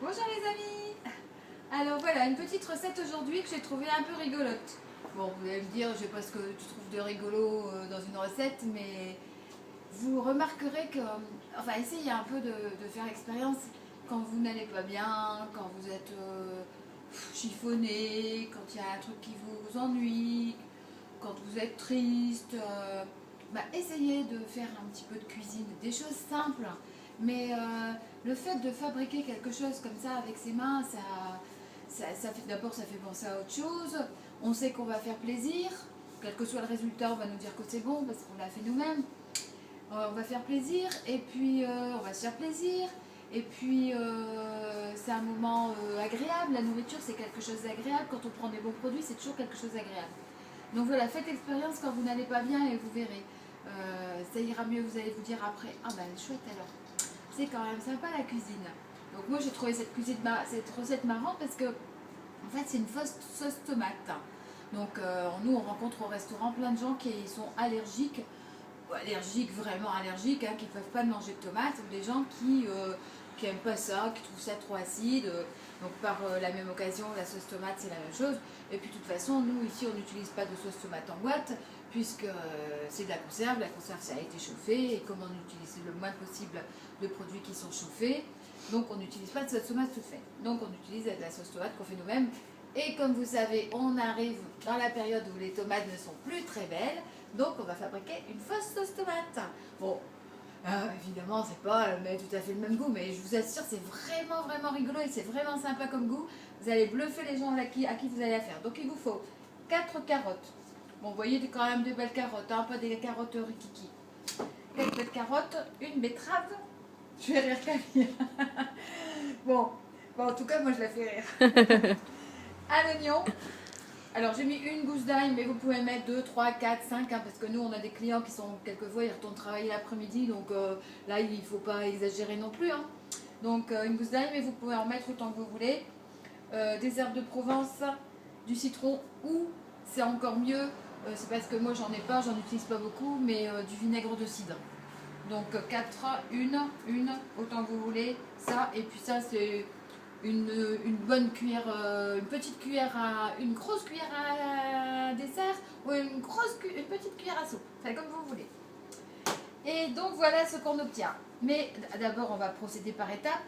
Bonjour les amis. Alors voilà, une petite recette aujourd'hui que j'ai trouvée un peu rigolote. Bon, vous allez me dire, je sais pas ce que tu trouves de rigolo dans une recette, mais vous remarquerez que, enfin, essayez un peu de faire expérience quand vous n'allez pas bien, quand vous êtes chiffonné, quand il y a un truc qui vous ennuie, quand vous êtes triste. Essayez de faire un petit peu de cuisine, des choses simples, mais le fait de fabriquer quelque chose comme ça avec ses mains, ça fait, d'abord ça fait penser à autre chose. On sait qu'on va faire plaisir, quel que soit le résultat, on va nous dire que c'est bon parce qu'on l'a fait nous-mêmes. On va faire plaisir et puis on va se faire plaisir. Et puis c'est un moment agréable, la nourriture c'est quelque chose d'agréable, quand on prend des bons produits c'est toujours quelque chose d'agréable. Donc voilà, faites expérience quand vous n'allez pas bien et vous verrez. Ça ira mieux, vous allez vous dire après, ah ben chouette alors, c'est quand même sympa la cuisine. Donc moi j'ai trouvé cette recette marrante parce que en fait c'est une fausse sauce tomate. Donc nous on rencontre au restaurant plein de gens qui sont allergiques, vraiment allergiques, hein, qui ne peuvent pas manger de tomates, ou des gens qui n'aiment pas ça, qui trouvent ça trop acide. Donc par la même occasion, la sauce tomate c'est la même chose. Et puis de toute façon, nous ici on n'utilise pas de sauce tomate en boîte, puisque c'est de la conserve ça a été chauffé, et comme on utilise le moins possible de produits qui sont chauffés, donc on n'utilise pas de sauce tomate toute faite. Donc on utilise de la sauce tomate qu'on fait nous-mêmes. Et comme vous savez, on arrive dans la période où les tomates ne sont plus très belles, donc on va fabriquer une fausse sauce tomate. Bon, évidemment, c'est pas tout à fait le même goût, mais je vous assure, c'est vraiment rigolo et c'est vraiment sympa comme goût. Vous allez bluffer les gens à qui vous allez la faire. Donc il vous faut 4 carottes. Bon, vous voyez quand même de belles carottes, hein, pas des carottes rikiki. 4 belles carottes, une betterave. Je vais rire Camille. Bon, en tout cas, moi je la fais rire. Un oignon. Alors j'ai mis une gousse d'ail, mais vous pouvez mettre 2, 3, 4, 5, hein, parce que nous on a des clients qui sont quelquefois ils retournent travailler l'après-midi, donc là il ne faut pas exagérer non plus. Hein. Donc une gousse d'ail, mais vous pouvez en mettre autant que vous voulez. Des herbes de Provence, du citron, ou c'est encore mieux, c'est parce que moi j'en ai pas, j'en utilise pas beaucoup, mais du vinaigre de cidre. Donc 4, une, autant que vous voulez, ça, et puis ça c'est une bonne cuillère, une grosse cuillère à dessert ou une petite cuillère à soupe, enfin comme vous voulez. Et donc voilà ce qu'on obtient. Mais d'abord on va procéder par étapes.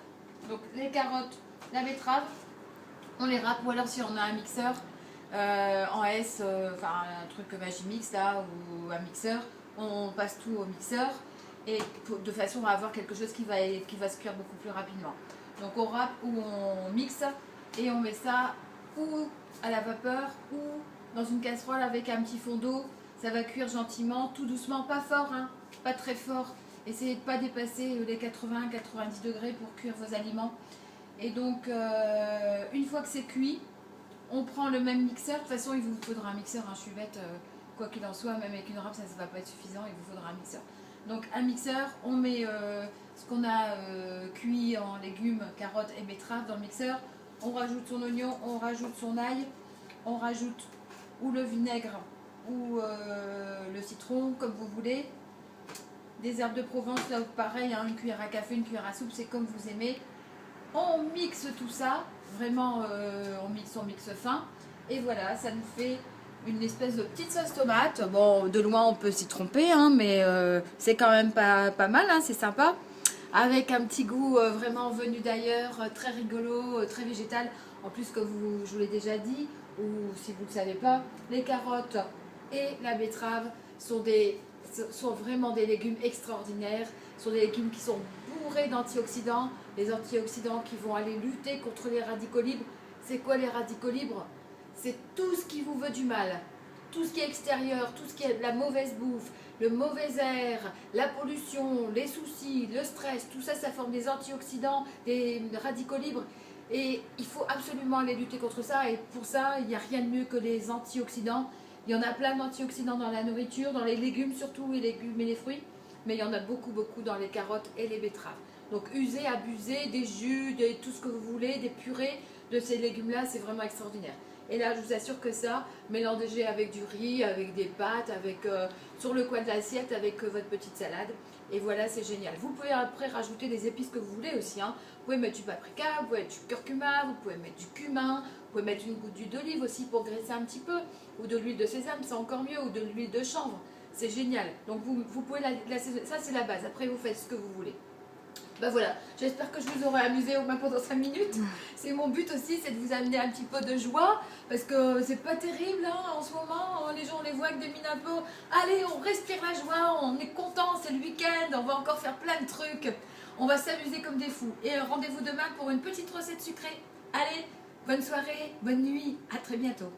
Donc les carottes, la betterave, on les râpe, ou alors si on a un mixeur en S, enfin un truc Magimix là, ou un mixeur, on passe tout au mixeur, et de façon à avoir quelque chose qui va se cuire beaucoup plus rapidement. Donc on râpe ou on mixe et on met ça ou à la vapeur ou dans une casserole avec un petit fond d'eau. Ça va cuire gentiment, tout doucement, pas fort, hein, pas très fort. Essayez de ne pas dépasser les 80-90 degrés pour cuire vos aliments. Et donc une fois que c'est cuit, on prend le même mixeur. De toute façon il vous faudra un mixeur, hein, je suis bête, quoi qu'il en soit, même avec une râpe ça ne va pas être suffisant, il vous faudra un mixeur. Donc un mixeur, on met ce qu'on a cuit en légumes, carottes et betteraves dans le mixeur. On rajoute son oignon, on rajoute son ail, on rajoute ou le vinaigre ou le citron, comme vous voulez. Des herbes de Provence, là pareil, hein, une cuillère à café, une cuillère à soupe, c'est comme vous aimez. On mixe tout ça, vraiment on mixe fin. Et voilà, ça nous fait une espèce de petite sauce tomate. Bon, de loin on peut s'y tromper, hein, mais c'est quand même pas mal, hein, c'est sympa. Avec un petit goût vraiment venu d'ailleurs, très rigolo, très végétal. En plus, que je vous l'ai déjà dit, ou si vous ne le savez pas, les carottes et la betterave sont vraiment des légumes extraordinaires. Ce sont des légumes qui sont bourrés d'antioxydants. Les antioxydants qui vont aller lutter contre les radicaux libres. C'est quoi les radicaux libres? C'est tout ce qui vous veut du mal, tout ce qui est extérieur, tout ce qui est la mauvaise bouffe, le mauvais air, la pollution, les soucis, le stress, tout ça, ça forme des antioxydants, des radicaux libres. Et il faut absolument aller lutter contre ça. Et pour ça, il n'y a rien de mieux que les antioxydants. Il y en a plein d'antioxydants dans la nourriture, dans les légumes surtout, les légumes et les fruits. Mais il y en a beaucoup dans les carottes et les betteraves. Donc usez, abusez des jus, tout ce que vous voulez, des purées de ces légumes-là, c'est vraiment extraordinaire. Et là, je vous assure que ça, mélangez avec du riz, avec des pâtes, avec sur le coin de l'assiette, avec votre petite salade. Et voilà, c'est génial. Vous pouvez après rajouter des épices que vous voulez aussi. Hein. Vous pouvez mettre du paprika, vous pouvez mettre du curcuma, vous pouvez mettre du cumin, vous pouvez mettre une goutte d'huile d'olive aussi pour graisser un petit peu, ou de l'huile de sésame, c'est encore mieux, ou de l'huile de chanvre. C'est génial. Donc vous pouvez ça c'est la base. Après vous faites ce que vous voulez. Ben voilà, j'espère que je vous aurai amusé au moins pendant 5 minutes. C'est mon but aussi, c'est de vous amener un petit peu de joie, parce que c'est pas terrible hein, en ce moment, les gens on les voient avec des mines un peu, allez on respire la joie, on est content, c'est le week-end, on va encore faire plein de trucs, on va s'amuser comme des fous. Et rendez-vous demain pour une petite recette sucrée. Allez, bonne soirée, bonne nuit, à très bientôt.